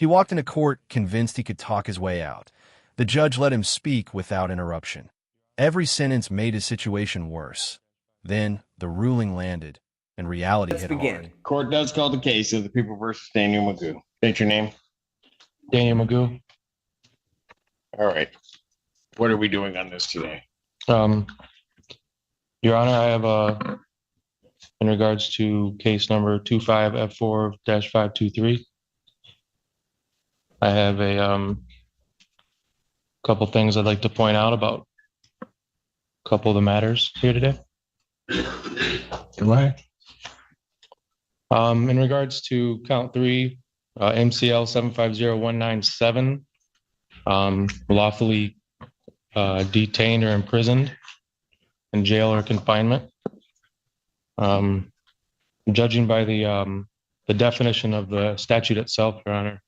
He walked into court convinced he could talk his way out. The judge let him speak without interruption. Every sentence made his situation worse. Then the ruling landed, and reality hit hard. Court does call the case of the people versus Daniel Magoo. State your name. Daniel Magoo. All right. What are we doing on this today? Your Honor, I have in regards to case number 25F4-523, I have a couple things I'd like to point out about a couple of the matters here today. Go ahead. In regards to count 3, MCL 750197, lawfully detained or imprisoned in jail or confinement. Judging by the definition of the statute itself, Your Honor,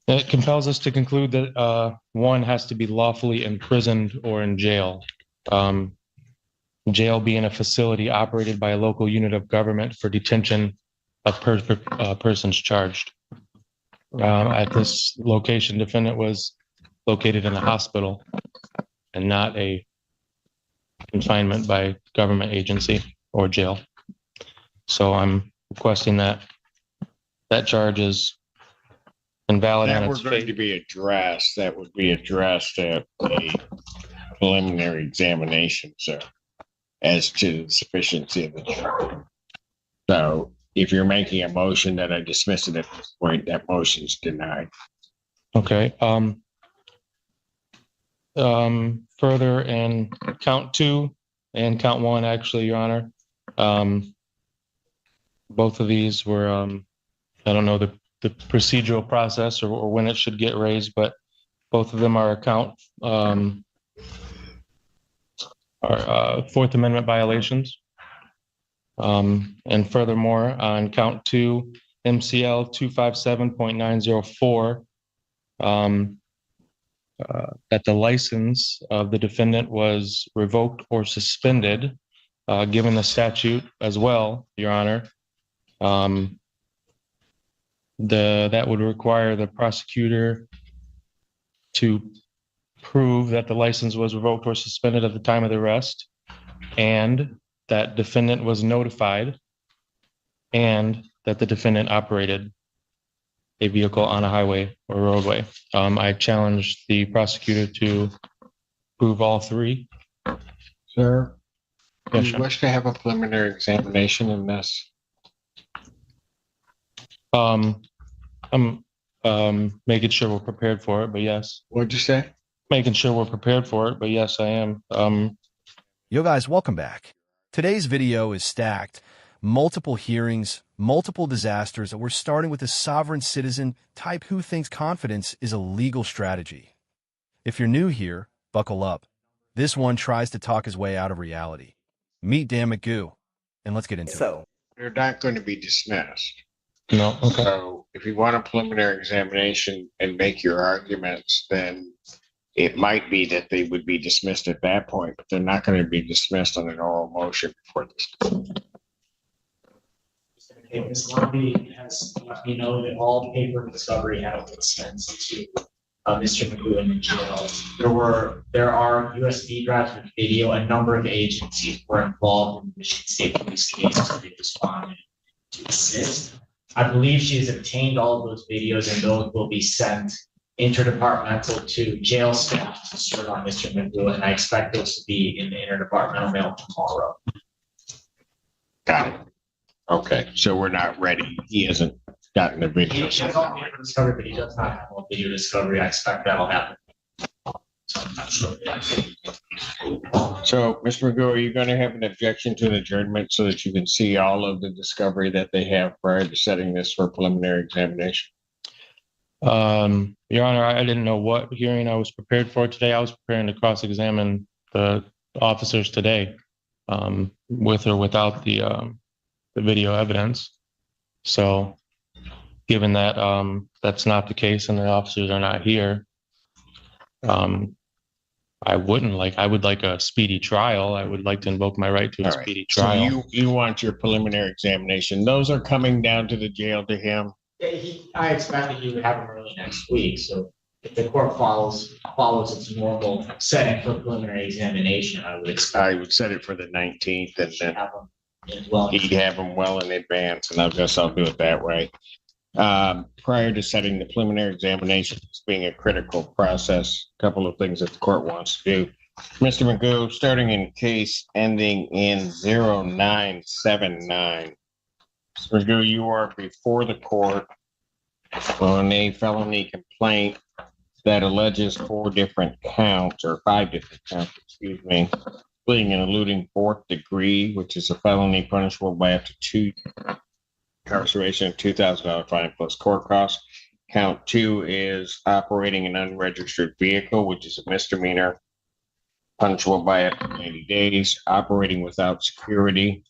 it compels us to conclude that one has to be lawfully imprisoned or in jail. Jail being a facility operated by a local unit of government for detention of persons charged. At this location, defendant was located in a hospital and not a confinement by government agency or jail. So I'm requesting that that charge is invalid on its face. That were going to be addressed. That would be addressed at a preliminary examination, sir, as to the sufficiency of the charge. So if you're making a motion that I dismiss it at this point, that motion's denied. Okay. Further, in count 2 and count 1, actually, Your Honor, both of these were, I don't know the procedural process or when it should get raised, but both of them are Fourth Amendment violations. And furthermore, on count 2, MCL 257.904, that the license of the defendant was revoked or suspended, given the statute as well, Your Honor. That would require the prosecutor to prove that the license was revoked or suspended at the time of the arrest, and that defendant was notified, and that the defendant operated a vehicle on a highway or roadway. I challenged the prosecutor to prove all 3. Sir, do Yes, you sir. wish to have a preliminary examination in this? I'm making sure we're prepared for it, but yes. What'd you say? Making sure we're prepared for it, but yes, I am. Yo guys, welcome back. Today's video is stacked. Multiple hearings, multiple disasters, and we're starting with a sovereign citizen type who thinks confidence is a legal strategy. If you're new here, buckle up. This one tries to talk his way out of reality. Meet Dan Magoo, and let's get into it. They're not going to be dismissed. No, okay. So if you want a preliminary examination and make your arguments, then it might be that they would be dismissed at that point, but they're not going to be dismissed on an oral motion before this. Okay, Ms. Lumby has let me know that all paper discovery has been sent to Mr. Magoo in jail. There are USB drives with video. A number of agencies were involved in the Michigan State Police case, so they responded to assist. I believe she has obtained all of those videos, and those will be sent interdepartmental to jail staff to serve on Mr. Magoo, and I expect those to be in the interdepartmental mail tomorrow. Got it. Okay, so we're not ready. He hasn't gotten the video. He has all paper discovery, but he does not have all video discovery. I expect that'll happen. So I'm not sure. So, Mr. Magoo, are you going to have an objection to an adjournment so that you can see all of the discovery that they have prior to setting this for preliminary examination? Your Honor, I didn't know what hearing I was prepared for today. I was preparing to cross-examine the officers today, with or without the video evidence. So, given that that's not the case and the officers are not here, I would like a speedy trial. I would like to invoke my right to a All right. speedy So trial. you want your preliminary examination. Those are coming down to the jail to him. I expect that you would have them early next week, so if the court follows its normal setting for preliminary examination, I would expect. I would set it for the 19th, and then Have them as well. he'd have them well in advance, and I'll do it that way. Prior to setting the preliminary examination, it's being a critical process, a couple of things that the court wants to do. Mr. Magoo, starting in case ending in 0979. Mr. Magoo, you are before the court on a felony complaint that alleges 5 different counts, excuse me, fleeing and eluding 4th degree, which is a felony punishable by up to 2 incarceration, $2,000 fine plus court costs. Count 2 is operating an unregistered vehicle, which is a misdemeanor, punishable by up to 90 days. Operating without security,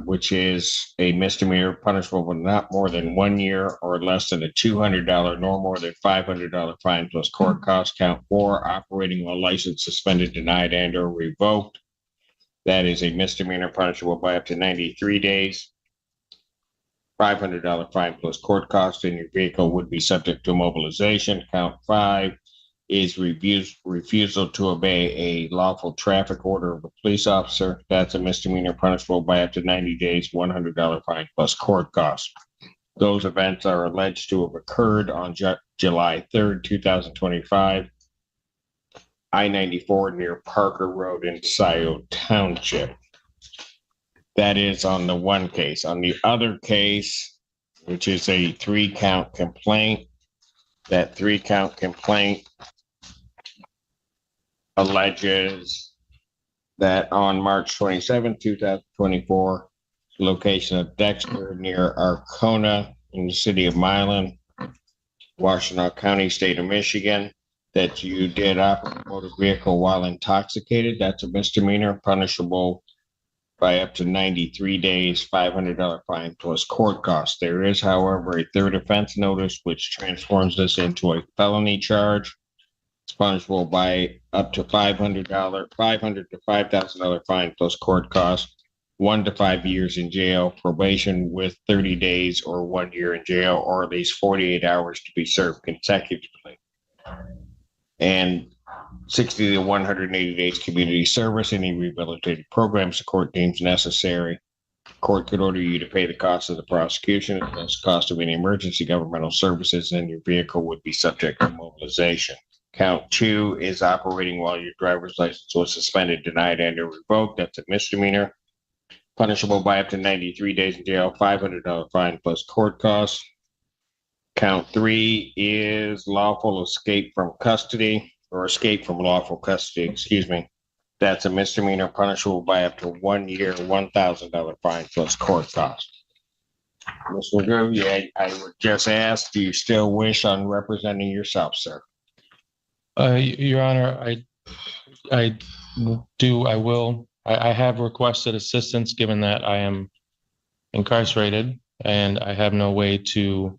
which is a misdemeanor, punishable with not more than 1 year or less than a $200, nor more than $500 fine plus court costs. Count 4, operating while license suspended, denied, and/or revoked. That is a misdemeanor, punishable by up to 93 days. $500 fine plus court costs, and your vehicle would be subject to mobilization. Count 5 is refusal to obey a lawful traffic order of a police officer. That's a misdemeanor, punishable by up to 90 days, $100 fine plus court costs. Those events are alleged to have occurred on July 3rd, 2025, I-94 near Parker Road in Scioto Township. That is on the one case. On the other case, which is a 3-count complaint, that 3-count complaint alleges that on March 27, 2024, location of Dexter near Arcona in the city of Milan, Washtenaw County, state of Michigan, that you did operate a motor vehicle while intoxicated. That's a misdemeanor, punishable by up to 93 days, $500 fine plus court costs. There is, however, a third offense notice, which transforms this into a felony charge. It's punishable by up to $500 to $5,000 fine plus court costs, 1 to 5 years in jail, probation with 30 days or 1 year in jail, or at least 48 hours to be served consecutively, and 60 to 180 days community service, any rehabilitative programs the court deems necessary. Court could order you to pay the cost of the prosecution, plus the cost of any emergency governmental services, and your vehicle would be subject to mobilization. Count 2 is operating while your driver's license was suspended, denied, and/or revoked. That's a misdemeanor, punishable by up to 93 days in jail, $500 fine plus court costs. Count 3 is lawful escape from custody, or escape from lawful custody, excuse me. That's a misdemeanor, punishable by up to 1 year, $1,000 fine plus court costs. Mr. Magoo, I would just ask, do you still wish on representing yourself, sir? Your Honor, I do. I will. I have requested assistance, given that I am incarcerated and I have no way to.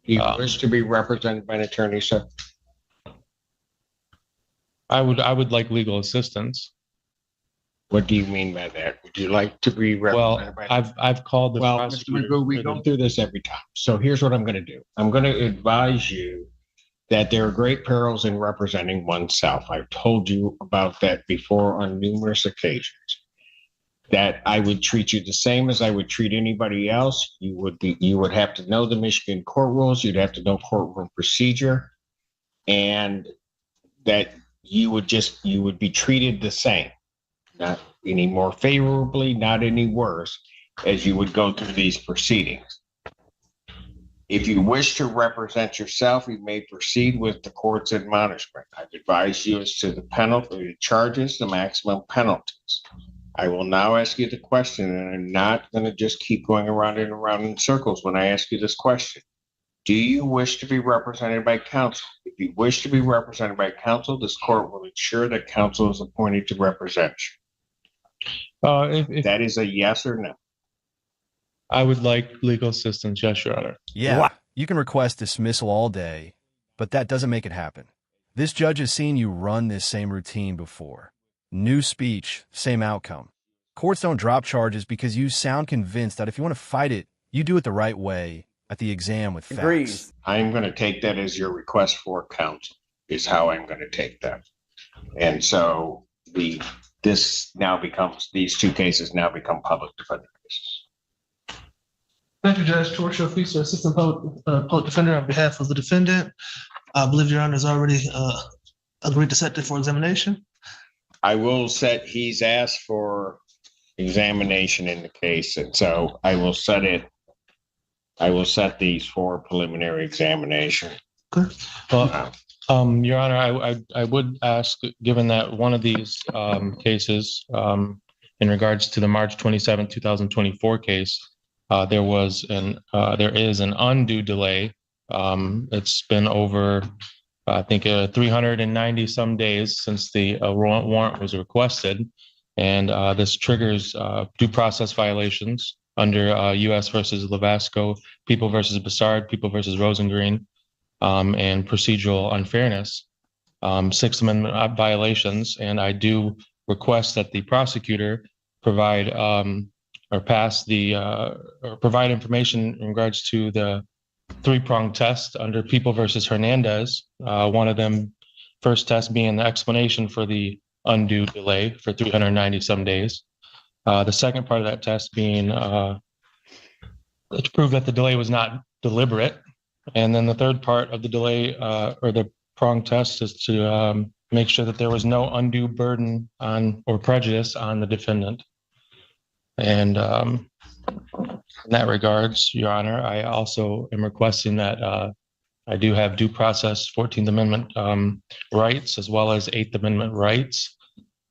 Do you wish to be represented by an attorney, sir? I would like legal assistance. What do you mean by that? Would you like to be represented by? I've called the Mr. prosecutor. Magoo, we go through this every time. So here's what I'm going to do. I'm going to advise you that there are great perils in representing oneself. I've told you about that before on numerous occasions. That I would treat you the same as I would treat anybody else. You would have to know the Michigan court rules. You'd have to know courtroom procedure, and that you would be treated the same, not any more favorably, not any worse, as you would go through these proceedings. If you wish to represent yourself, you may proceed with the court's admonishment. I've advised you as to the penalty, the charges, the maximum penalties. I will now ask you the question, and I'm not going to just keep going around and around in circles when I ask you this question. Do you wish to be represented by counsel? If you wish to be represented by counsel, this court will ensure that counsel is appointed to represent you. If that is a yes or no. I would like legal assistance, yes, Your Honor. Yeah, you can request dismissal all day, but that doesn't make it happen. This judge has seen you run this same routine before. New speech, same outcome. Courts don't drop charges because you sound convinced that if you want to fight it, you do it the right way at the exam with facts. Agrees. I'm going to take that as your request for counsel, is how I'm going to take that. And so these two cases now become public defender cases. Thank you, Judge. Torture Officer, Assistant Public Defender on behalf of the defendant. I believe Your Honor has already agreed to set it for examination. I will set, he's asked for examination in the case, and so I will set these for preliminary examination. Okay. Well, Your Honor, I would ask, given that one of these cases, in regards to the March 27, 2024 case, there is an undue delay. It's been over, I think, 390 some days since the warrant was requested. And this triggers due process violations under U.S. versus Levasco, People versus Bassard, People versus Rosengreen, and procedural unfairness, Sixth Amendment violations. And I do request that the prosecutor provide provide information in regards to the three-pronged test under People versus Hernandez. One of them, first test being the explanation for the undue delay for 390 some days. The second part of that test being to prove that the delay was not deliberate. And then the third part of the delay or the prong test is to make sure that there was no undue burden on or prejudice on the defendant. And in that regards, Your Honor, I also am requesting that I do have due process 14th Amendment rights as well as 8th Amendment rights.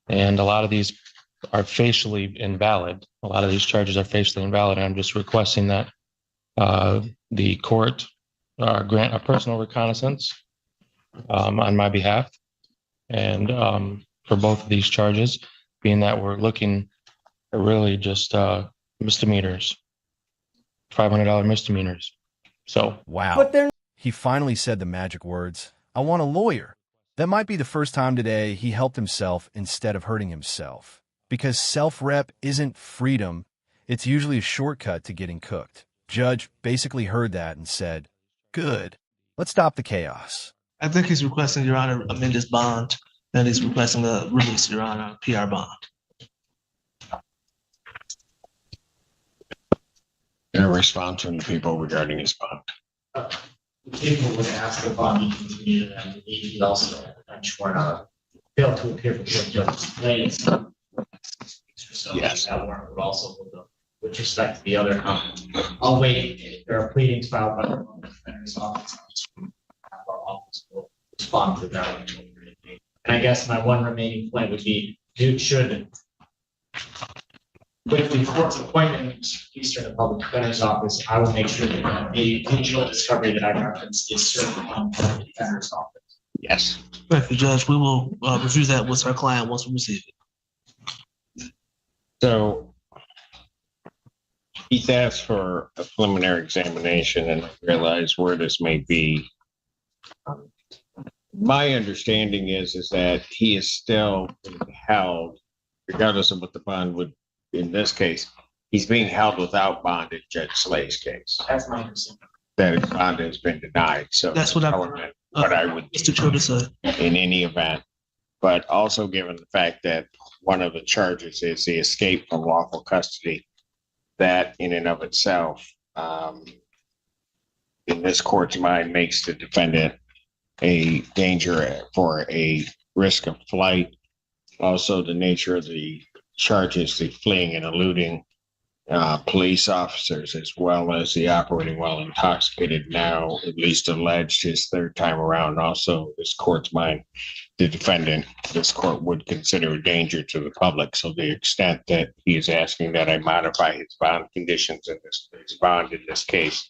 And a lot of these are facially invalid. A lot of these charges are facially invalid. And I'm just requesting that the court grant a personal reconnaissance on my behalf. And for both of these charges, being that we're looking at really just misdemeanors, $500 misdemeanors. So, wow. But they're He finally said the magic words, "I want a lawyer." That might be the first time today he helped himself instead of hurting himself. Because self-rep isn't freedom, it's usually a shortcut to getting cooked. Judge basically heard that and said, "Good. Let's stop the chaos." I think he's requesting, Your Honor, amend his bond, and he's requesting a release, Your Honor, PR bond. In response from the people regarding his bond. People would ask the bond to continue, and he also at the bench for failed to appear before the judge's place. So Yes. that warrant would also hold up with respect to the other. I'll wait. There are pleadings filed by the defender's office. Our office will respond to that. And I guess my one remaining point would be, with the court's appointment, Eastern the Public Defender's Office, I will make sure that the digital discovery that I referenced is served on the Defender's Office. Yes. Thank you, Judge. We will review that with our client once we receive it. So he's asked for a preliminary examination, and I realize where this may be. My understanding is that he is still held, regardless of what the bond would, in this case, he's being held without bond in Judge Slay's case. That's my understanding. That his bond has been denied. So That's what I would Mr. Choda said. in any event. But also given the fact that one of the charges is the escape from lawful custody, that in and of itself, in this court's mind, makes the defendant a danger for a risk of flight. Also, the nature of the charges, the fleeing and eluding police officers, as well as the operating while intoxicated, now at least alleged his third time around. Also, this court's mind, the defendant, this court would consider a danger to the public. So the extent that he is asking that I modify his bond conditions in his bond in this case,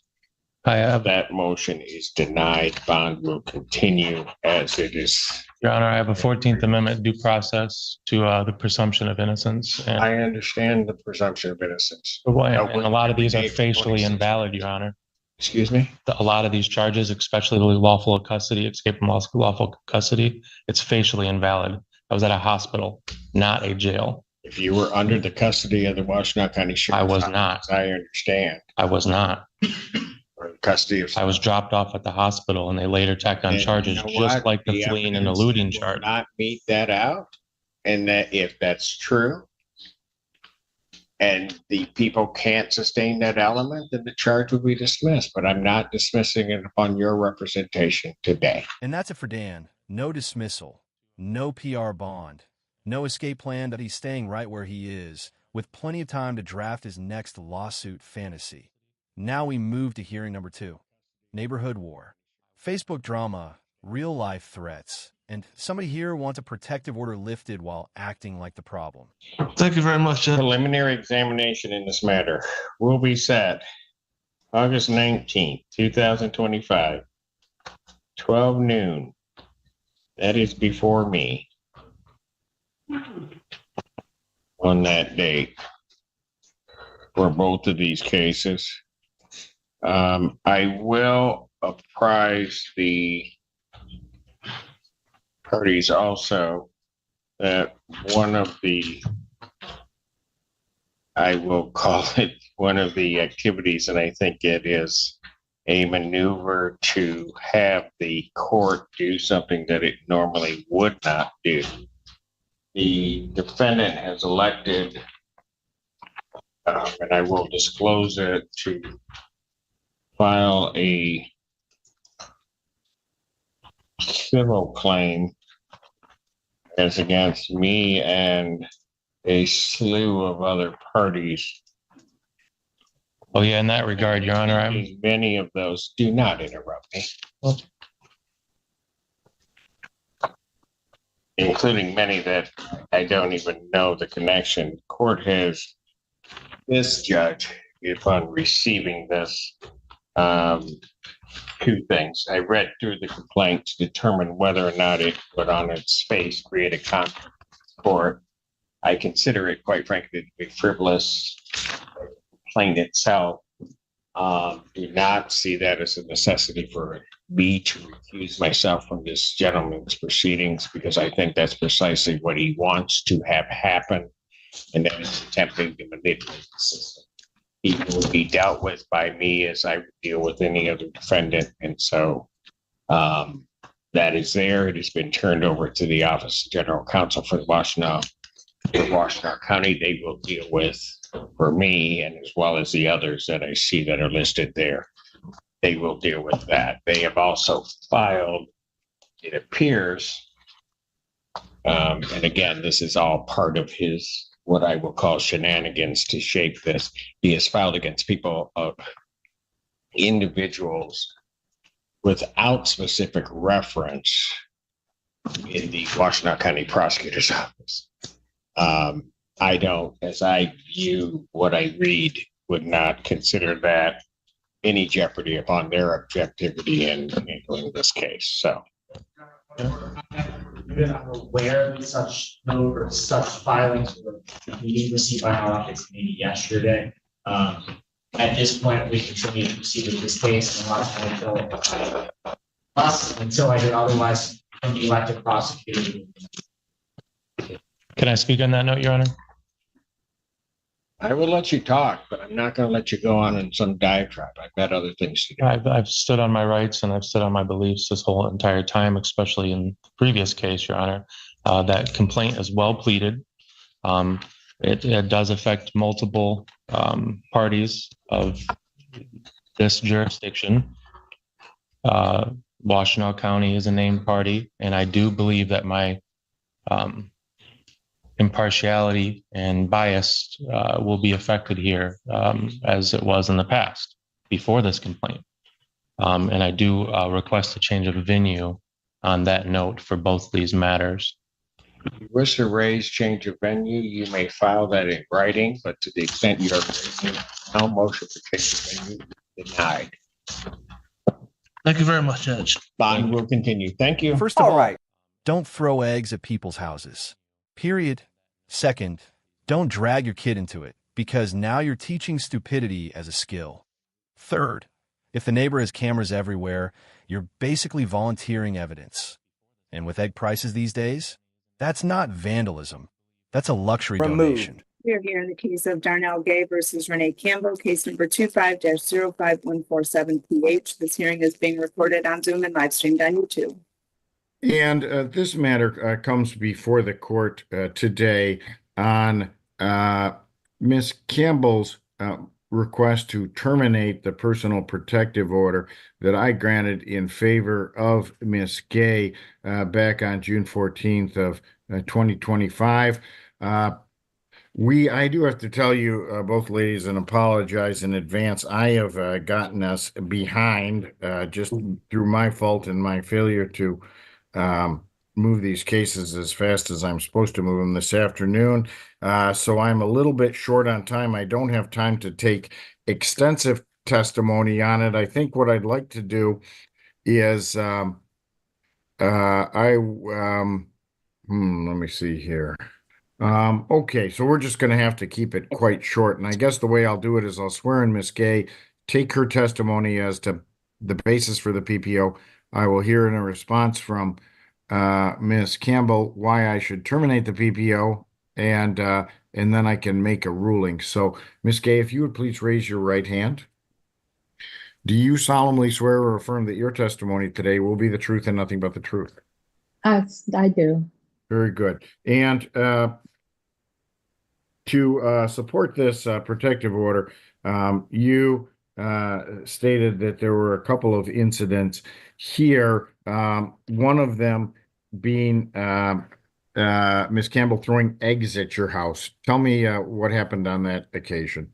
that motion is denied. Bond will continue as it is. Your Honor, I have a 14th Amendment due process to the presumption of innocence. And, I understand the presumption of innocence. and a lot of these are facially invalid, Your Honor. Excuse me? A lot of these charges, especially the lawful custody, escape from lawful custody, it's facially invalid. I was at a hospital, not a jail. If you were under the custody of the Washtenaw County Sheriff's I was Office, not. I understand. I was not. Or the custody of. I was dropped off at the hospital and they later tacked on And charges, you know just what? like the fleeing and evidence eluding will charge. Not meet that out. And that if that's true, and the people can't sustain that element, then the charge will be dismissed. But I'm not dismissing it upon your representation today. And that's it for Dan. No dismissal, no PR bond, no escape plan, that he's staying right where he is, with plenty of time to draft his next lawsuit fantasy. Now we move to hearing number 2. Neighborhood war, Facebook drama, real-life threats, and somebody here wants a protective order lifted while acting like the problem. Thank you very much, Judge. Preliminary examination in this matter will be set August 19th, 2025, 12 noon. That is before me on that date for both of these cases. I will apprise the parties also that one of the, I will call it one of the activities, and I think it is a maneuver to have the court do something that it normally would not do. The defendant has elected, and I will disclose it, to file a civil claim as against me and a slew of other parties. Oh yeah, in that regard, Your Honor, Many of those, do not interrupt me. Including many that I don't even know the connection. Court has, this judge, upon receiving this, 2 things. I read through the complaint to determine whether or not it would on its face create a conflict with court. I consider it, quite frankly, to be frivolous. The complaint itself, do not see that as a necessity for me to recuse myself from this gentleman's proceedings, because I think that's precisely what he wants to have happen, and that is attempting to manipulate the system. He will be dealt with by me as I deal with any other defendant. And so that is there. It has been turned over to the Office of General Counsel for the Washtenaw County. They will deal with, for me, and as well as the others that I see that are listed there, they will deal with that. They have also filed, it appears, and again, this is all part of his, what I will call shenanigans to shape this. He has filed against people of individuals without specific reference in the Washtenaw County Prosecutor's Office. I don't, as I view what I read, would not consider that any jeopardy upon their objectivity in handling this case. So. I'm aware of such note or such filings were being received by our office maybe yesterday. At this point, we continue to proceed with this case until I hear otherwise from the elected prosecutor. can I speak on that note, Your Honor? I will let you talk, but I'm not going to let you go on in some diatribe. I've got other things to do. I've stood on my rights and I've stood on my beliefs this whole entire time, especially in the previous case, Your Honor. That complaint is well pleaded. It does affect multiple parties of this jurisdiction. Washtenaw County is a named party, and I do believe that my impartiality and bias will be affected here, as it was in the past before this complaint. And I do request a change of venue on that note for both these matters. If you wish to raise change of venue, you may file that in writing, but to the extent you are raising no motion for change of venue, denied. Thank you very much, Judge. Bond will continue. Thank you. First of all, don't throw eggs at people's houses. Period. Second, don't drag your kid into it, because now you're teaching stupidity as a skill. Third, If the neighbor has cameras everywhere, you're basically volunteering evidence. And with egg prices these days, that's not vandalism. That's a luxury donation. We are here in the case of Darnell Gay versus Renee Campbell, case number 25-05147PH. This hearing is being recorded on Zoom and live streamed on YouTube. And this matter comes before the court today on Ms. Campbell's request to terminate the personal protective order that I granted in favor of Ms. Gay back on June 14th of 2025. I do have to tell you, both ladies, and apologize in advance. I have gotten us behind just through my fault and my failure to move these cases as fast as I'm supposed to move them this afternoon. So I'm a little bit short on time. I don't have time to take extensive testimony on it. I think what I'd like to do is let me see here. Okay, so we're just going to have to keep it quite short. And I guess the way I'll do it is I'll swear in Ms. Gay, take her testimony as to the basis for the PPO. I will hear in a response from Ms. Campbell why I should terminate the PPO, and then I can make a ruling. So, Ms. Gay, if you would please raise your right hand. Do you solemnly swear or affirm that your testimony today will be the truth and nothing but the truth? I do. Very good. And to support this protective order, you stated that there were a couple of incidents here, one of them being Ms. Campbell throwing eggs at your house. Tell me what happened on that occasion.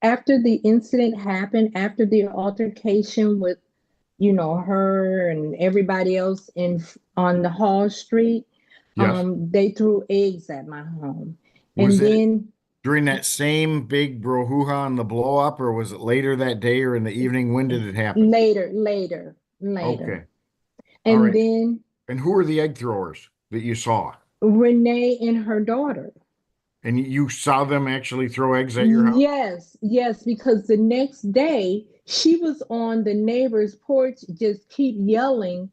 After the incident happened, after the altercation with, her and everybody else on the Hall Street, Yes. They threw eggs at my home. Was and it then during that same big brouhaha on the blow up, or was it later that day or in the evening? When did it happen? later. Okay. And All right. then And who were the egg throwers that you saw? Renee and her daughter. And you saw them actually throw eggs at your house? Yes, because the next day she was on the neighbor's porch, just keep yelling.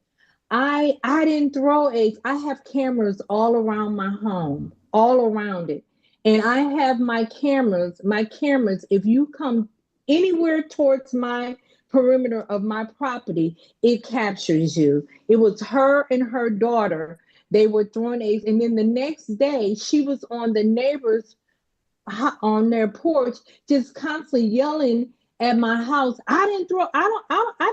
I didn't throw eggs. I have cameras all around my home, all around it. And I have my cameras, if you come anywhere towards my perimeter of my property, it captures you. It was her and her daughter. They were throwing eggs. And then the next day she was on the neighbors on their porch, just constantly yelling at my house. I've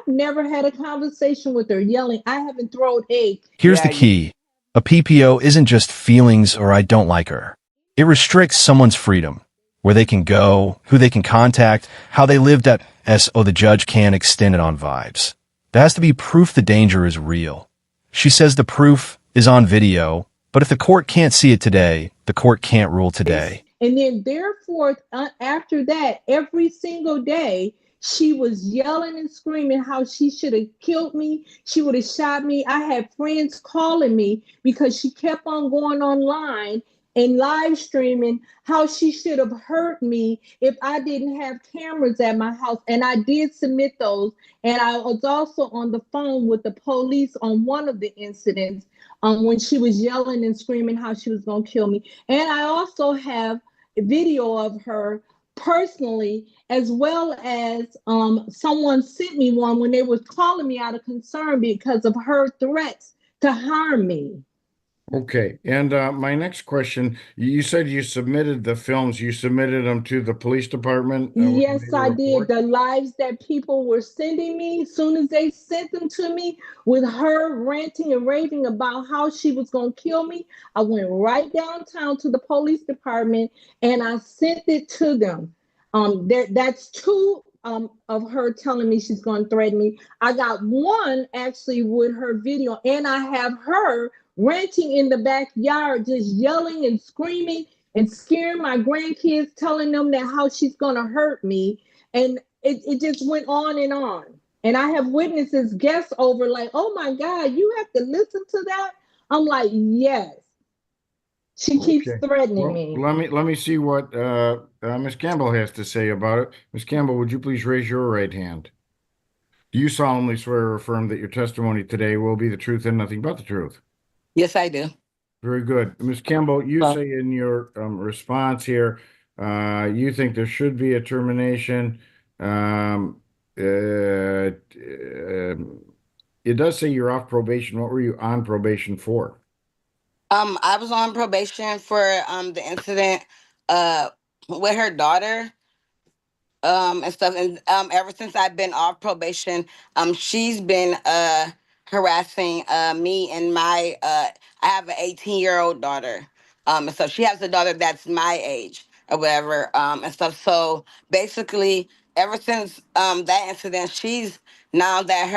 never had a conversation with her yelling. I haven't thrown eggs. Here's the key. A PPO isn't just feelings or I don't like her. It restricts someone's freedom, where they can go, who they can contact, how they lived at so the judge can't extend it on vibes. There has to be proof the danger is real. She says the proof is on video, but if the court can't see it today, the court can't rule today. And then therefore, after that, every single day, she was yelling and screaming how she should have killed me. She would have shot me. I had friends calling me because she kept on going online and live streaming how she should have hurt me if I didn't have cameras at my house. And I did submit those. And I was also on the phone with the police on one of the incidents when she was yelling and screaming how she was going to kill me. And I also have a video of her personally, as well as someone sent me one when they were calling me out of concern because of her threats to harm me. Okay. And my next question, you said you submitted the films. You submitted them to the police department? Yes, I did. The lives that people were sending me, as soon as they sent them to me with her ranting and raving about how she was going to kill me, I went right downtown to the police department and I sent it to them. That's two of her telling me she's going to threaten me. I got one actually with her video, and I have her ranting in the backyard, just yelling and screaming and scaring my grandkids, telling them that how she's going to hurt me. And it just went on and on. And I have witnesses, guests over like, oh my God, you have to listen to that? I'm like, yes. She keeps Okay. threatening Well, me. let me see what Ms. Campbell has to say about it. Ms. Campbell, would you please raise your right hand? Do you solemnly swear or affirm that your testimony today will be the truth and nothing but the truth? Yes, I do. Very good. Ms. Campbell, you Well, say in your response here, you think there should be a termination. It does say you're off probation. What were you on probation for? I was on probation for the incident with her daughter and stuff, and ever since I've been off probation, she's been harassing me and my I have an 18-year-old daughter, and so she has a daughter that's my age or whatever, and stuff. So basically, ever since that incident, she's now that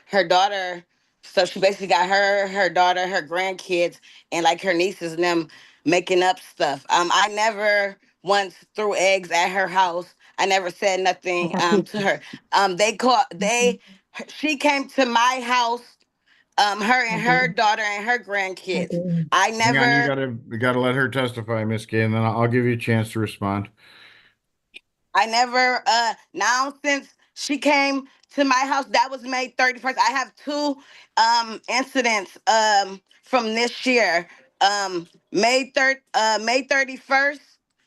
her daughter, so she basically got her daughter, her grandkids, and like her nieces and them making up stuff. I never once threw eggs at her house. I never said I nothing got to pictures. her. She came to my house, her I and her do. daughter and her I grandkids. do. I Hang on, never you gotta let her testify, Miss Gay, and then I'll give you a chance to respond. I never now since she came to my house, that was May 31st. I have two incidents from this year. May 31st,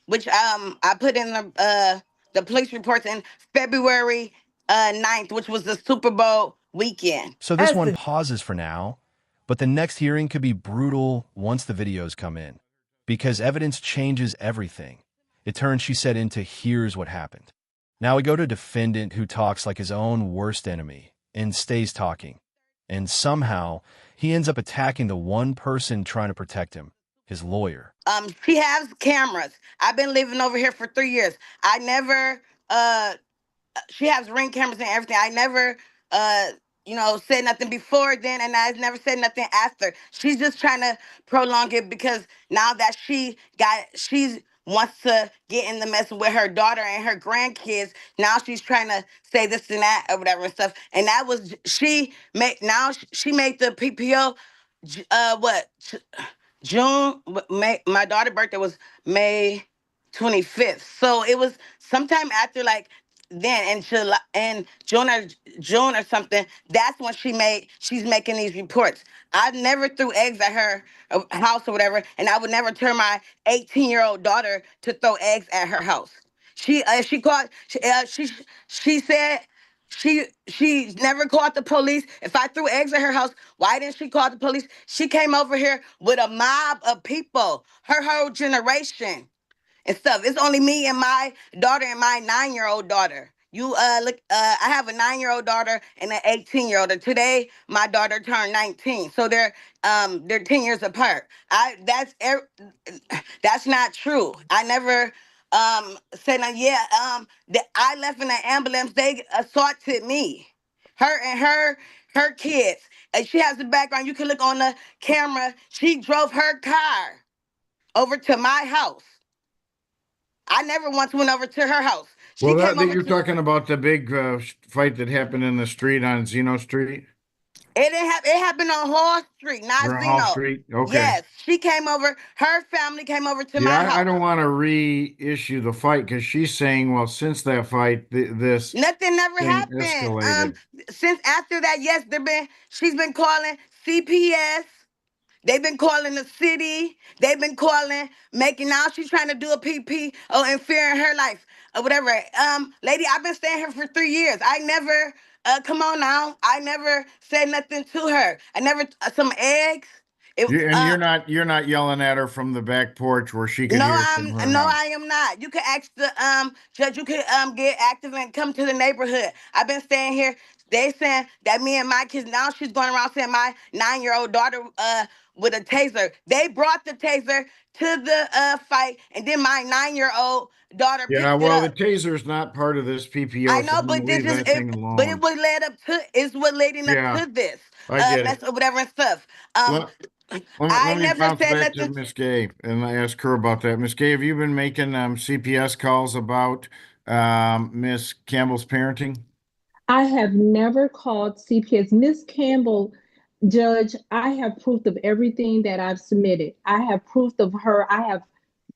which I put in the police reports, in February 9th, which was the Super Bowl weekend. So this one pauses for now, but the next hearing could be brutal once the videos come in, because evidence changes everything. It turns, she said, into here's what happened. Now we go to defendant who talks like his own worst enemy and stays talking. And somehow he ends up attacking the one person trying to protect him, his lawyer. She has cameras. I've been living over here for 3 years. I never she has ring cameras and everything. I never said nothing before then, and I never said nothing after. She's just trying to prolong it because now that she's wants to get in the mess with her daughter and her grandkids. Now she's trying to say this and that or whatever and stuff. And that was she made the PPO what June, May, my daughter's birthday was May 25th. So it was sometime after, like, then in July, in June or something. That's when she's making these reports. I never threw eggs at her house or whatever, and I would never tell my 18-year-old daughter to throw eggs at her house. She said she never called the police. If I threw eggs at her house, why didn't she call the police? She came over here with a mob of people, her whole generation and stuff. It's only me and my daughter and my 9-year-old daughter. You look, I have a 9-year-old daughter and an 18-year-old. Today, my daughter turned 19, so they're 10 years apart. That's not true. I never said that. Yeah, I left in an ambulance. They assaulted me, her and her kids. And she has the background. You can look on the camera. She drove her car over to my house. I never once went over to her house. She Well, came that over you're to. talking about the big fight that happened in the street on Zeno Street, It didn't happen. It happened on Hall Street, not or Hall Zeno. Street. Okay. Yes, she came over. Her family came over to Yeah, my I house. don't want to reissue the fight because she's saying, well, since that fight, this Nothing never thing happened. escalated. Since after that, yes, she's been calling CPS. They've been calling the city. They've been calling, making, now she's trying to do a PP or interfere in her life or whatever. Lady, I've been staying here for 3 years. I never, come on now. I never said nothing to her. I never, some eggs. It, And you're not yelling at her from the back porch where she could no, hear from her no, house. I am not. You can ask the judge. You can get active and come to the neighborhood. I've been staying here. They saying that me and my kids, now she's going around saying my 9-year-old daughter with a taser. They brought the taser to the fight, and then my 9-year-old daughter Yeah, picked it well, the up. taser's not part of this I PPO, so know, I'm going but to this leave is that it. thing But it alone. was led up to, is what leading up Yeah, to this I get mess it. or whatever and stuff. Um, I Let me never bounce said back to nothing. Miss Gay and ask her about that. Miss Gay, have you been making CPS calls about Miss Campbell's parenting? I have never called CPS. Miss Campbell Judge, I have proof of everything that I've submitted. I have proof of her. I have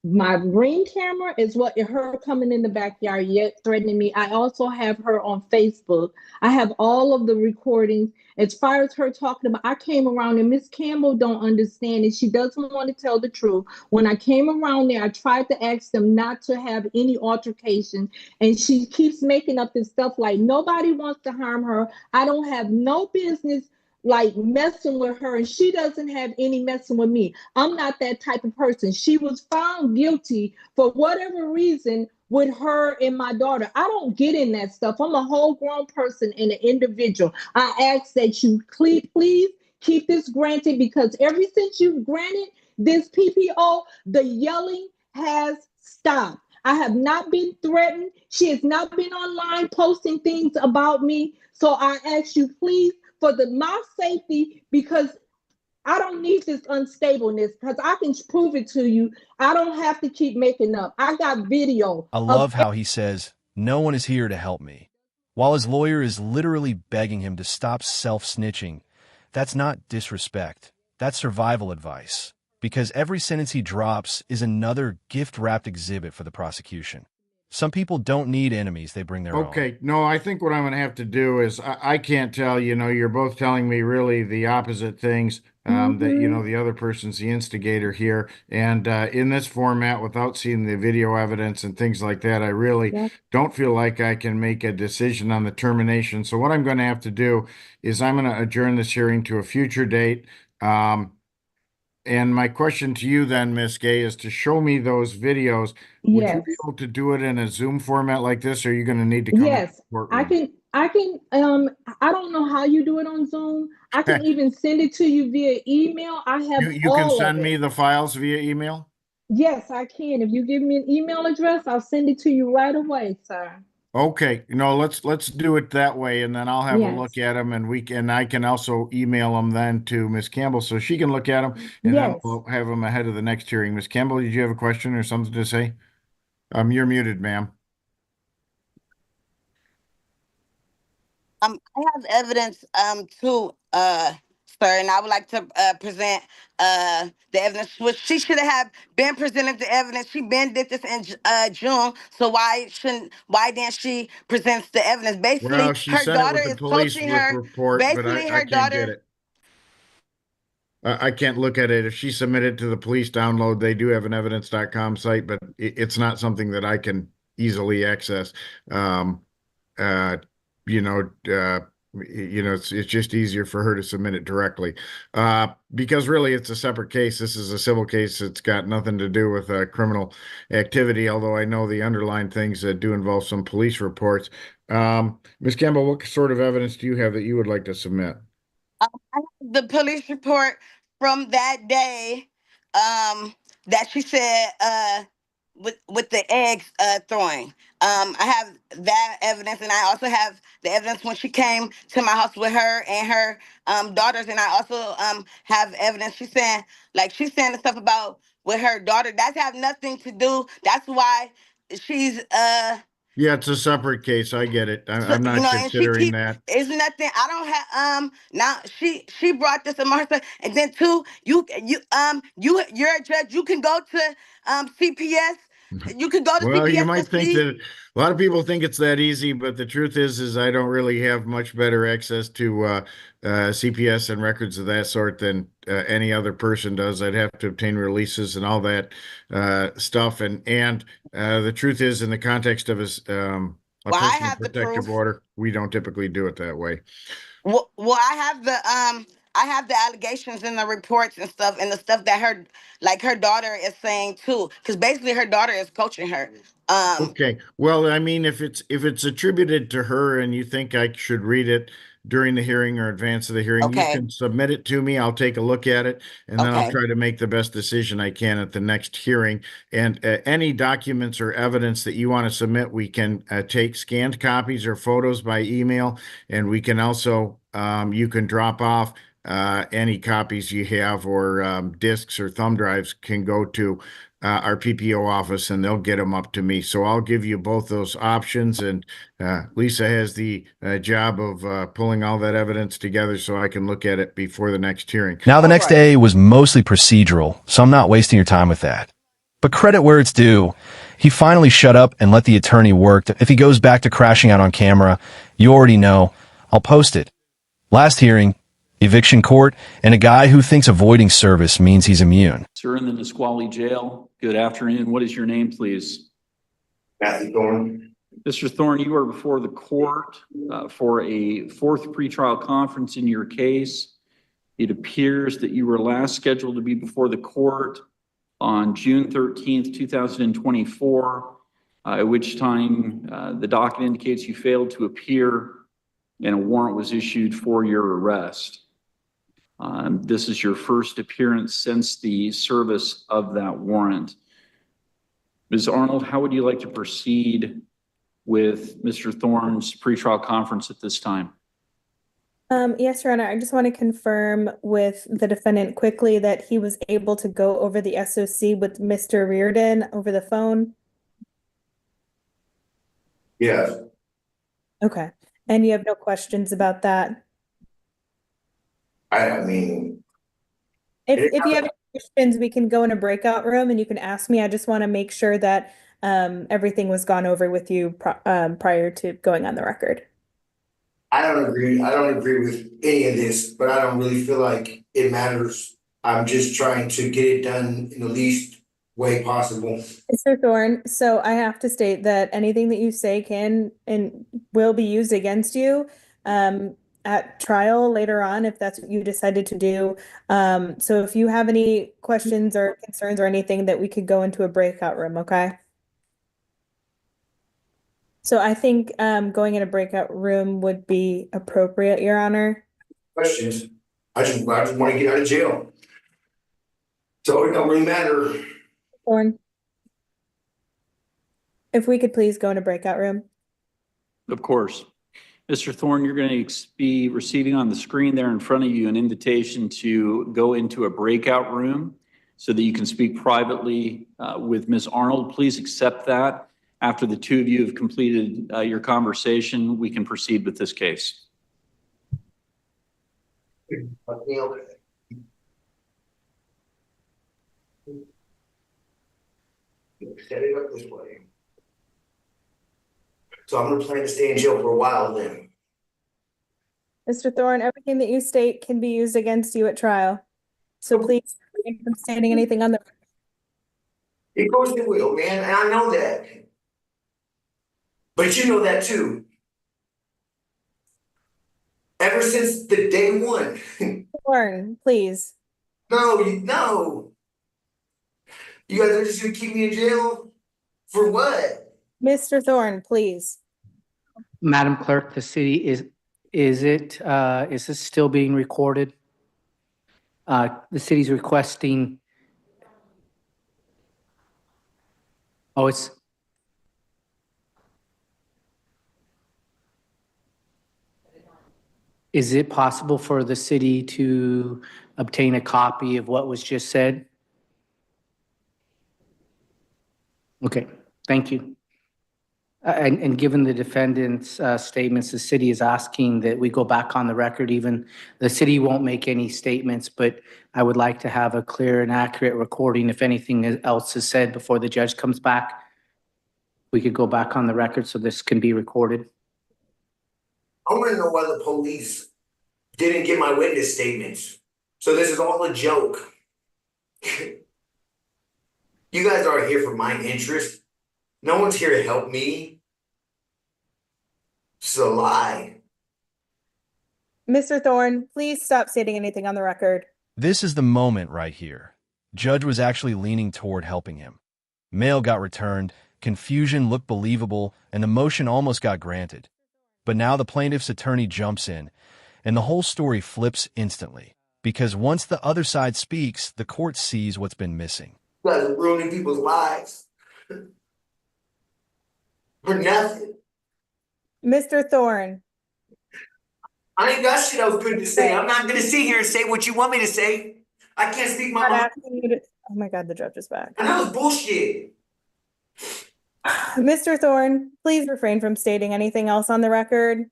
my ring camera is what her coming in the backyard yet threatening me. I also have her on Facebook. I have all of the recordings. As far as her talking about, I came around and Miss Campbell don't understand it. She doesn't want to tell the truth. When I came around there, I tried to ask them not to have any altercation, and she keeps making up this stuff like nobody wants to harm her. I don't have no business like messing with her, and she doesn't have any messing with me. I'm not that type of person. She was found guilty for whatever reason with her and my daughter. I don't get in that stuff. I'm a whole grown person and an individual. I ask that you please keep this granted, because ever since you've granted this PPO, the yelling has stopped. I have not been threatened. She has not been online posting things about me. So I ask you, please, for my safety, because I don't need this unstableness, because I can prove it to you. I don't have to keep making up. I got video I of. love how he says, "No one is here to help me," while his lawyer is literally begging him to stop self-snitching. That's not disrespect. That's survival advice. Because every sentence he drops is another gift-wrapped exhibit for the prosecution. Some people don't need enemies, they bring their own. Okay, no, I think what I'm going to have to do is I can't tell, you're both telling me really the opposite things, that, the other person's the instigator here. And in this format, without seeing the video evidence and things like that, I really Yeah. don't feel like I can make a decision on the termination. So what I'm going to have to do is I'm going to adjourn this hearing to a future date. And my question to you then, Miss Gay, is to show me those videos. Would you be Yes. able to do it in a Zoom format like this, or are you going to need to come into Yes. the I courtroom? can. I can. I don't know how you do it on Zoom. I can even send it to you via email. I have You can all of send me it. the files via email? Yes, I can. If you give me an email address, I'll send it to you right away, sir. Okay, let's do it that way, and then I'll have a look Yes. at them, and I can also email them then to Miss Campbell so she can look at them, and then Yes. we'll have them ahead of the next hearing. Miss Campbell, did you have a question or something to say? You're muted, ma'am. I have evidence too, sir, and I would like to present the evidence, which she should have been presented the evidence. She been did this in June, so why didn't she present the evidence? Well, Basically, she her sent it daughter with the is police coaching her. report, but Basically, I her can't get daughter. it. I can't look at it. If she submitted to the police download, they do have an evidence.com site, but it's not something that I can easily access. Um, uh, you know, uh, it's just easier for her to submit it directly. Because really it's a separate case. This is a civil case. It's got nothing to do with criminal activity, although I know the underlying things that do involve some police reports. Ms. Campbell, what sort of evidence do you have that you would like to submit? I have the police report from that day, that she said with the eggs throwing. I have that evidence, and I also have the evidence when she came to my house with her and her daughters, and I also have evidence. She's saying the stuff about with her daughter. That's have nothing to do. That's why she's Yeah, it's a separate case. I get it. so, I'm not and she considering keep that. it's nothing. I don't have now she brought this among herself, and then two, you're a judge. You can go to CPS. You can go to Well, you CPS and might think see. that a lot of people think it's that easy, but the truth is I don't really have much better access to CPS and records of that sort than any other person does. I'd have to obtain releases and all that stuff, and the truth is, in the context of a Well, I personal have the protective proof. order, we don't typically do it that way. Well, I have the allegations and the reports and stuff, and the stuff that her daughter is saying too, because basically her daughter is coaching her. Um, Okay. Well, I mean, if it's attributed to her and you think I should read it during the hearing or advance of the hearing, you okay, can submit it to me. I'll take a look at it, and then I'll okay. try to make the best decision I can at the next hearing. And any documents or evidence that you want to submit, we can take scanned copies or photos by email, and we can also you can drop off any copies you have or discs or thumb drives can go to our PPO office and they'll get them up to me. So I'll give you both those options. And Lisa has the job of pulling all that evidence together so I can look at it before the next hearing. Now, the next day was mostly procedural, so I'm not wasting your time with that. But credit where it's due. He finally shut up and let the attorney work. If he goes back to crashing out on camera, you already know. I'll post it. Last hearing, eviction court, and a guy who thinks avoiding service means he's immune. Sir, in the Nisqually Jail, good afternoon. What is your name, please? Matthew Thorne. Mr. Thorne, you are before the court for a fourth pretrial conference in your case. It appears that you were last scheduled to be before the court on June 13th, 2024, at which time the docket indicates you failed to appear and a warrant was issued for your arrest. This is your first appearance since the service of that warrant. Ms. Arnold, how would you like to proceed with Mr. Thorne's pretrial conference at this time? Yes, Your Honor. I just want to confirm with the defendant quickly that he was able to go over the SOC with Mr. Reardon over the phone. Yes. Okay. And you have no questions about that? I mean, If you have any questions, we can go in a breakout room and you can ask me. I just want to make sure that everything was gone over with you prior to going on the record. I don't agree. I don't agree with any of this, but I don't really feel like it matters. I'm just trying to get it done in the least way possible. Mr. Thorne, so I have to state that anything that you say can and will be used against you at trial later on, if that's what you decided to do. So if you have any questions or concerns or anything, that we could go into a breakout room, okay? So I think going in a breakout room would be appropriate, Your Honor. Questions? I just want to get out of jail. So it don't really matter. Thorne, if we could please go in a breakout room. Of course. Mr. Thorne, you're going to be receiving on the screen there in front of you an invitation to go into a breakout room so that you can speak privately with Ms. Arnold. Please accept that. After the two of you have completed your conversation, we can proceed with this case. Set it up this way. So I'm going to plan to stay in jail for a while then. Mr. Thorne, everything that you state can be used against you at trial. So please refrain from stating anything on the record. It goes to will, man, and I know that. But you know that too. Ever since the day one. Thorne, please. No. You guys are just gonna keep me in jail? For what? Mr. Thorne, please. Madam Clerk, the city is this still being recorded? The city's requesting. Oh, is it possible for the city to obtain a copy of what was just said? Okay, thank you. And given the defendant's statements, the city is asking that we go back on the record. Even the city won't make any statements, but I would like to have a clear and accurate recording. If anything else is said before the judge comes back, we could go back on the record so this can be recorded. I want to know why the police didn't get my witness statements. So this is all a joke. You guys aren't here for my interest. No one's here to help me. It's a lie. Mr. Thorne, please stop stating anything on the record. This is the moment right here. Judge was actually leaning toward helping him. Mail got returned, confusion looked believable, and the motion almost got granted. But now the plaintiff's attorney jumps in, and the whole story flips instantly. Because once the other side speaks, the court sees what's been missing. You guys are ruining people's lives. For nothing. Mr. Thorne. I ain't got shit else good to say. I'm not gonna sit here and say what you want me to say. I can't speak my Not mind. asking you to- Oh my God, the judge is back. And that was bullshit. Mr. Thorne, please refrain from stating anything else on the record.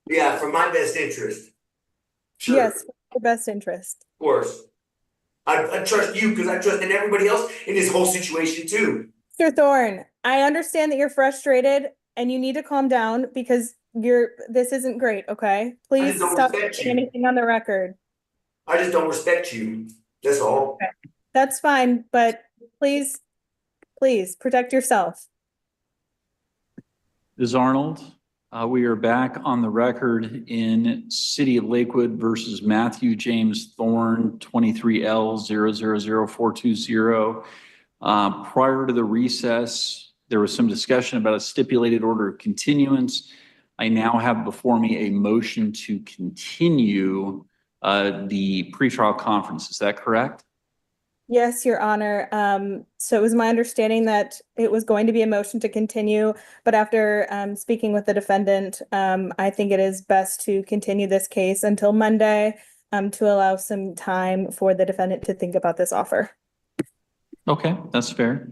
Yeah, for my best interest. Sure. Yes, for your best interest. Of course. I trust you because I trusted everybody else in this whole situation too. Mr. Thorne, I understand that you're frustrated and you need to calm down because this isn't great, okay? Please don't stop respect saying you. anything on the record. I just don't respect you. That's all. Okay. That's fine, but please protect yourself. Ms. Arnold, we are back on the record in City of Lakewood versus Matthew James Thorne, 23L000420. Prior to the recess, there was some discussion about a stipulated order of continuance. I now have before me a motion to continue the pretrial conference. Is that correct? Yes, Your Honor. So it was my understanding that it was going to be a motion to continue, but after speaking with the defendant, I think it is best to continue this case until Monday to allow some time for the defendant to think about this offer. Okay, that's fair.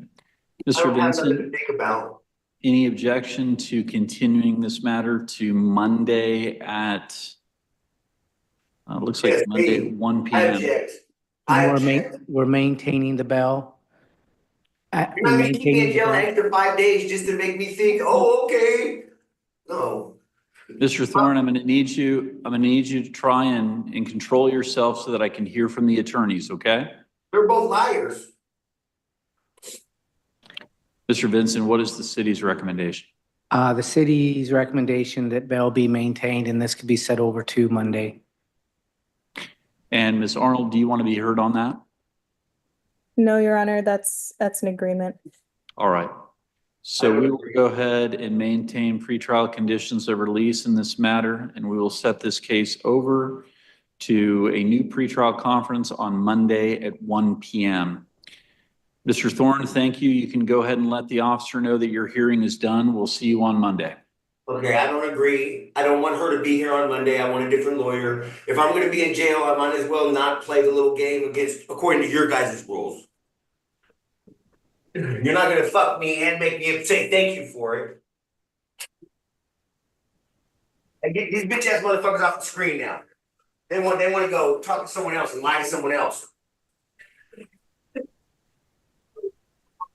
I Mr. don't have nothing to Vincent, think about. any objection to continuing this matter to Monday at, looks like Yes, Monday at me. 1 I p.m. object. We're maintaining the bell. You're not gonna keep me in jail an extra 5 days just to make me think, oh, okay. No. Mr. Thorne, I'm gonna need you to try and control yourself so that I can hear from the attorneys, okay? They're both liars. Mr. Vincent, what is the city's recommendation? The city's recommendation that bail be maintained and this could be set over to Monday. And Ms. Arnold, do you want to be heard on that? No, Your Honor, that's an agreement. All right. So we will go ahead and maintain pretrial conditions of release in this matter, and we will set this case over to a new pretrial conference on Monday at 1 p.m. Mr. Thorne, thank you. You can go ahead and let the officer know that your hearing is done. We'll see you on Monday. Okay, I don't agree. I don't want her to be here on Monday. I want a different lawyer. If I'm gonna be in jail, I might as well not play the little game according to your guys' rules. You're not gonna fuck me and make me say thank you for it. And get these bitch ass motherfuckers off the screen now. They want to go talk to someone else and lie to someone else.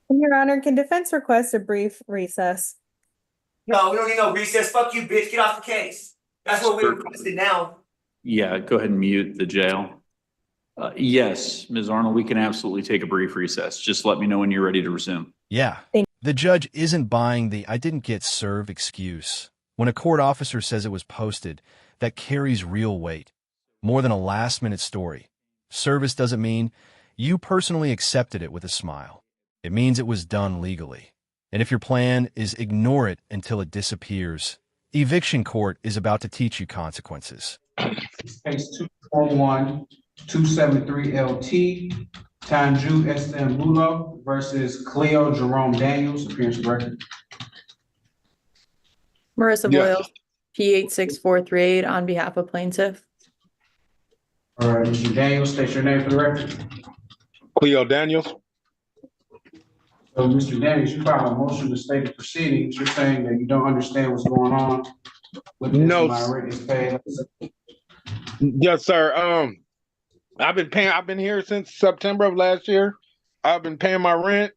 Your Honor, can defense request a brief recess? No, we don't need no recess. Fuck you, bitch. Get off the case. That's what we requested now. Yeah, go ahead and mute the jail. Yes, Ms. Arnold, we can absolutely take a brief recess. Just let me know when you're ready to resume. Yeah. The judge isn't buying the "I didn't get served" excuse. When a court officer says it was posted, that carries real weight, more than a last-minute story. Service doesn't mean you personally accepted it with a smile. It means it was done legally. And if your plan is ignore it until it disappears, eviction court is about to teach you consequences. Case 241-273 LT, Tanju Istanbulo versus Cleo Jerome Daniels, appearance of record. Marissa Boyles, P86438 on behalf of plaintiff. All right, Mr. Daniels, state your name for the record. Cleo Daniels. So, Mr. Daniels, you filed a motion to state the proceedings. You're saying that you don't understand what's going on with this minority pay. Yes, sir. I've been here since September of last year. I've been paying my rent.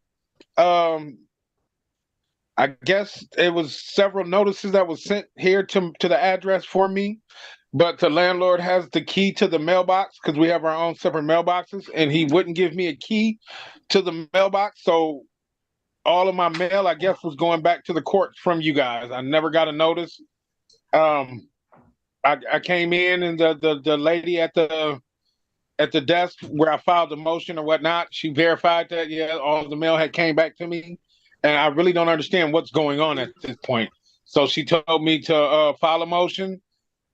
I guess it was several notices that was sent here to the address for me, but the landlord has the key to the mailbox because we have our own separate mailboxes, and he wouldn't give me a key to the mailbox. So all of my mail, I guess, was going back to the court from you guys. I never got a notice. I came in, and the lady at the desk where I filed the motion or whatnot, she verified that, yeah, all of the mail had came back to me. And I really don't understand what's going on at this point. So she told me to file a motion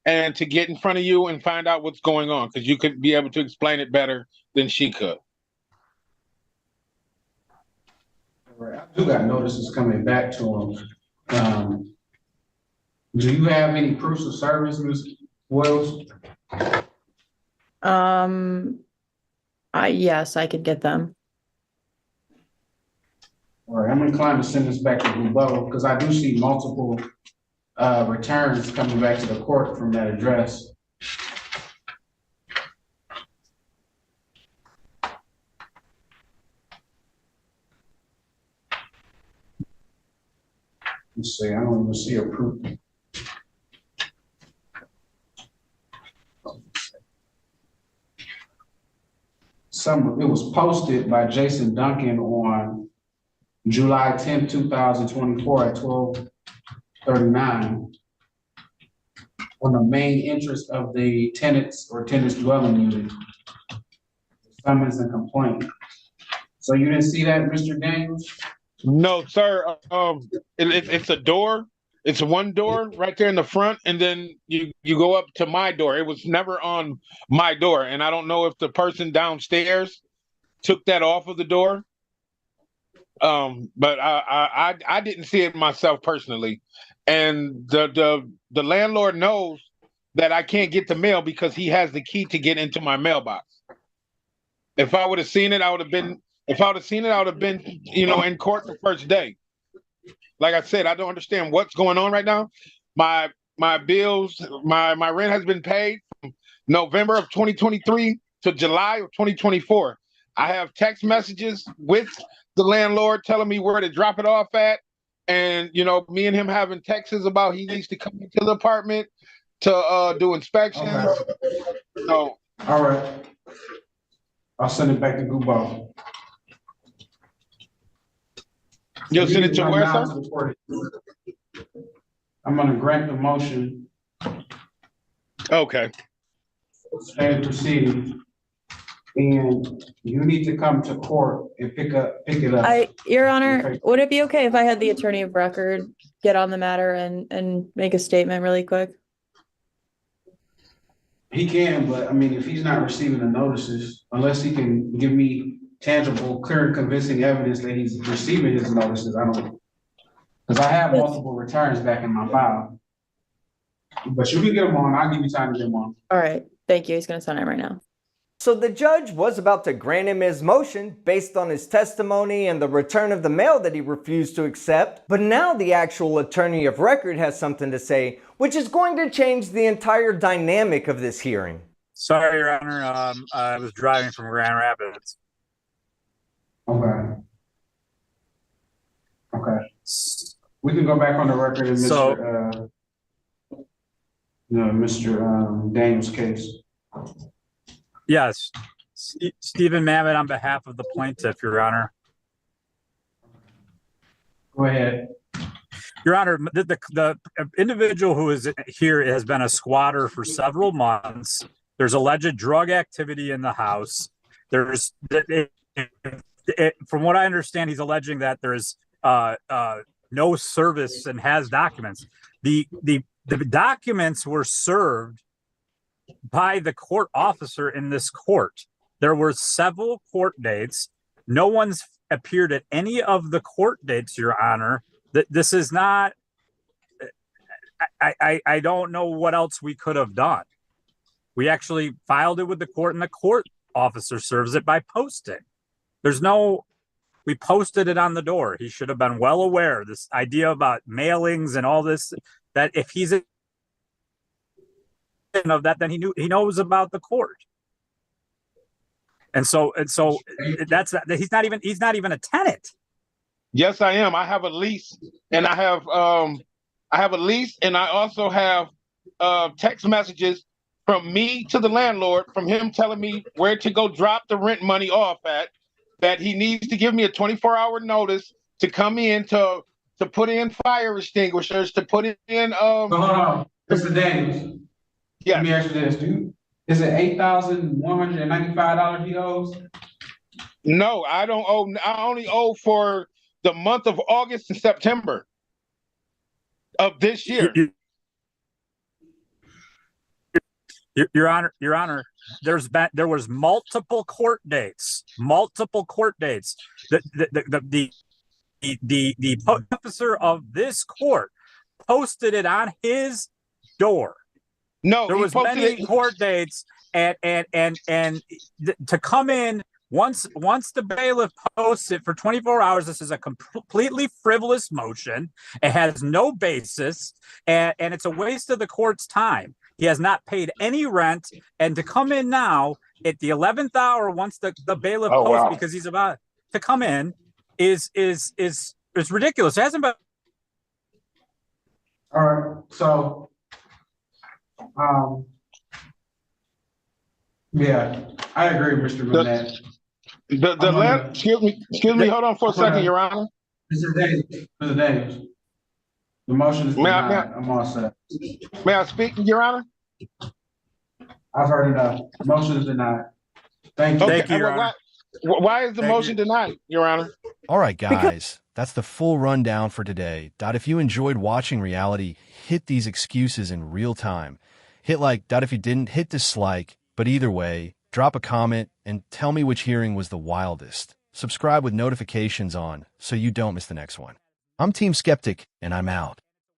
and to get in front of you and find out what's going on, because you could be able to explain it better than she could. All right, I do got notices coming back to him. Do you have any proofs of service, Wells? Yes, I could get them. All right, I'm inclined to send this back to Rebuttal because I do see multiple returns coming back to the court from that address. Let's see, I don't even see a proof. It was posted by Jason Duncan on July 10th, 2024 at 12:39 on the main interest of the tenants or tenants dwelling unit. Summons and complaint. So you didn't see that, Mr. Daniels? No, sir. It's a door. It's one door right there in the front, and then you go up to my door. It was never on my door, and I don't know if the person downstairs took that off of the door. But I didn't see it myself personally, and the landlord knows that I can't get the mail because he has the key to get into my mailbox. If I would have seen it, I would have been. If I would have seen it, I would have been, in court the first day. Like I said, I don't understand what's going on right now. My bills, my rent has been paid from November of 2023 to July of 2024. I have text messages with the landlord telling me where to drop it off at. And, me and him having texts about he needs to come into the apartment to do inspections. Okay. So, all right. I'll send it back to Gubo. You'll send it to where, sir? I'm gonna grant the motion. Okay. Standard proceeding. And you need to come to court and pick it up. Your Honor, would it be okay if I had the attorney of record get on the matter and make a statement really quick? He can, but I mean, if he's not receiving the notices, unless he can give me tangible, clear, and convincing evidence that he's receiving his notices, I don't. Because I have multiple returns back in my file. But you can get them on. I'll give you time to get them on. All right. Thank you. He's going to sign it right now. So the judge was about to grant him his motion based on his testimony and the return of the mail that he refused to accept. But now the actual attorney of record has something to say, which is going to change the entire dynamic of this hearing. Sorry, Your Honor. I was driving from Grand Rapids. Okay. We can go back on the record in Mr. Daniels' case. Yes. Stephen Mamet on behalf of the plaintiff, Your Honor. Go ahead. Your Honor, the individual who is here has been a squatter for several months. There's alleged drug activity in the house. There's from what I understand, he's alleging that there's no service and has documents. The documents were served by the court officer in this court. There were several court dates. No one's appeared at any of the court dates, Your Honor. This is not. I don't know what else we could have done. We actually filed it with the court, and the court officer serves it by posting. We posted it on the door. He should have been well aware. This idea about mailings and all this, that if he's of that, then he knows about the court. And so that's he's not even a tenant. Yes, I am. I have a lease, and I have a lease, and I also have text messages from me to the landlord, from him telling me where to go drop the rent money off at, that he needs to give me a 24-hour notice to come in to put in fire extinguishers, to put in hold on, Mr. Daniels. Yeah. Let me ask you this, is it $8,195 he owes? No, I don't owe. I only owe for the month of August and September of this year. Your Honor, there was multiple court dates. The officer of this court posted it on his door. No, There he was posted many it. court dates, and to come in once the bailiff posts it for 24 hours. This is a completely frivolous motion. It has no basis, and it's a waste of the court's time. He has not paid any rent, and to come in now at the 11th hour, once the bailiff Oh, posts wow. because he's about to come in, is ridiculous. It hasn't been. All right, so, yeah, I agree, Mr. Burnett. Excuse me, hold on for a second, Your Honor. Mr. Davis, the motion is denied. I'm all set. May I speak, Your Honor? I've heard enough. The motion is denied. Thank you. Okay. Thank you, Your Honor. Why is the motion denied, Your Honor? All right, guys, that's the full rundown for today. If you enjoyed watching reality, hit these excuses in real time. Hit like. If you didn't, hit dislike. But either way, drop a comment and tell me which hearing was the wildest. Subscribe with notifications on so you don't miss the next one. I'm Team Skeptic, and I'm out.